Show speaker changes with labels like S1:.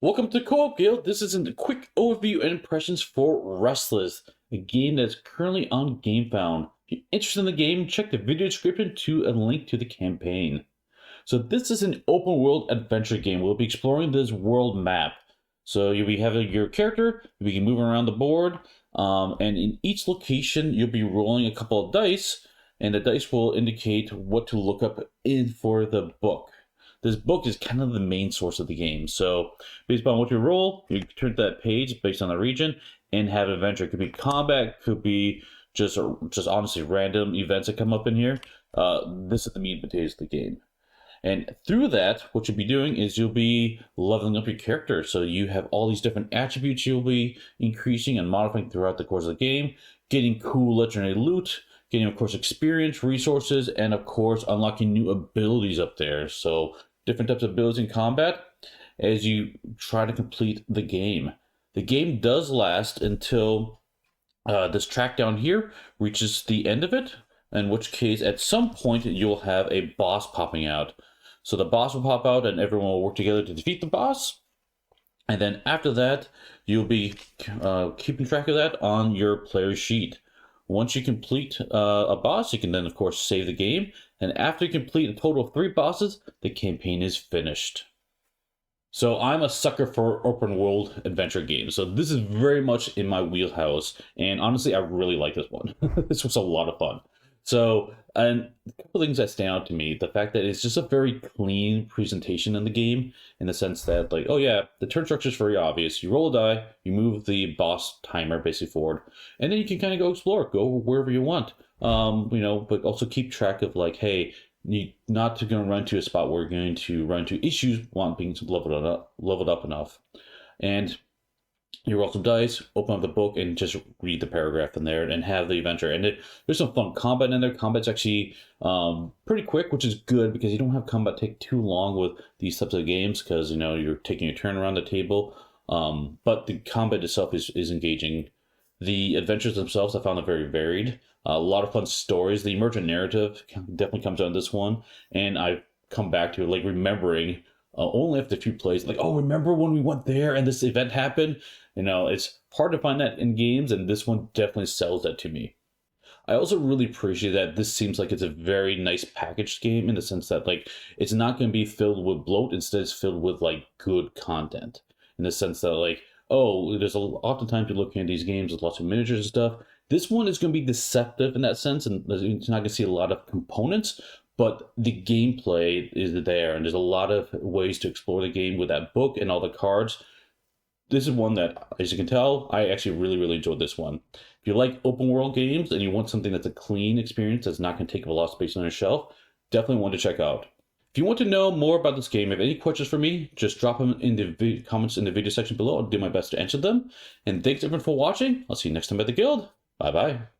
S1: Welcome to Co-op Guild. This is a quick overview and impressions for Restless, a game that's currently on GameFound. If you're interested in the game, check the video description to a link to the campaign. So this is an open world adventure game. We'll be exploring this world map. So you'll be having your character, you'll be moving around the board, and in each location you'll be rolling a couple of dice, and the dice will indicate what to look up in for the book. This book is kind of the main source of the game. So based on what you roll, you turn to that page based on the region and have an adventure. It could be combat, could be just honestly random events that come up in here. This is the meat and potatoes of the game. And through that, what you'll be doing is you'll be leveling up your character. So you have all these different attributes you'll be increasing and modifying throughout the course of the game, getting cool legendary loot, getting, of course, experience, resources, and, of course, unlocking new abilities up there. So different types of abilities in combat as you try to complete the game. The game does last until this track down here reaches the end of it, in which case at some point you'll have a boss popping out. So the boss will pop out and everyone will work together to defeat the boss. And then after that, you'll be keeping track of that on your player sheet. Once you complete a boss, you can then, of course, save the game. And after you complete a total of 3 bosses, the campaign is finished. So I'm a sucker for open world adventure games. So this is very much in my wheelhouse. And honestly, I really like this one. This was a lot of fun. So, and a couple things that stand out to me, the fact that it's just a very clean presentation in the game, in the sense that, like, oh yeah, the turn structure is very obvious. You roll a die, you move the boss timer basically forward, and then you can kind of go explore, go wherever you want. But also keep track of, like, hey, you're not going to run to a spot where you're going to run into issues while being leveled up enough. And you roll some dice, open up the book, and just read the paragraph in there and have the adventure. And there's some fun combat in there. Combat's actually pretty quick, which is good because you don't have combat take too long with these types of games because, you're taking a turn around the table. But the combat itself is engaging. The adventures themselves, I found them very varied. A lot of fun stories. The emergent narrative definitely comes out in this one. And I've come back to, like, remembering only after a few plays, like, oh, remember when we went there and this event happened? It's hard to find that in games, and this one definitely sells that to me. I also really appreciate that this seems like it's a very nice packaged game in the sense that, like, it's not going to be filled with bloat. Instead, it's filled with, like, good content. In the sense that, like, oh, oftentimes you're looking at these games with lots of miniatures and stuff. This one is going to be deceptive in that sense, and you're not going to see a lot of components, but the gameplay is there, and there's a lot of ways to explore the game with that book and all the cards. This is one that, as you can tell, I actually really, really enjoyed this one. If you like open world games and you want something that's a clean experience that's not going to take up a lot of space on your shelf, definitely one to check out. If you want to know more about this game, if you have any questions for me, just drop them in the comments in the video section below. I'll do my best to answer them. And thanks everyone for watching. I'll see you next time at the guild. Bye-bye.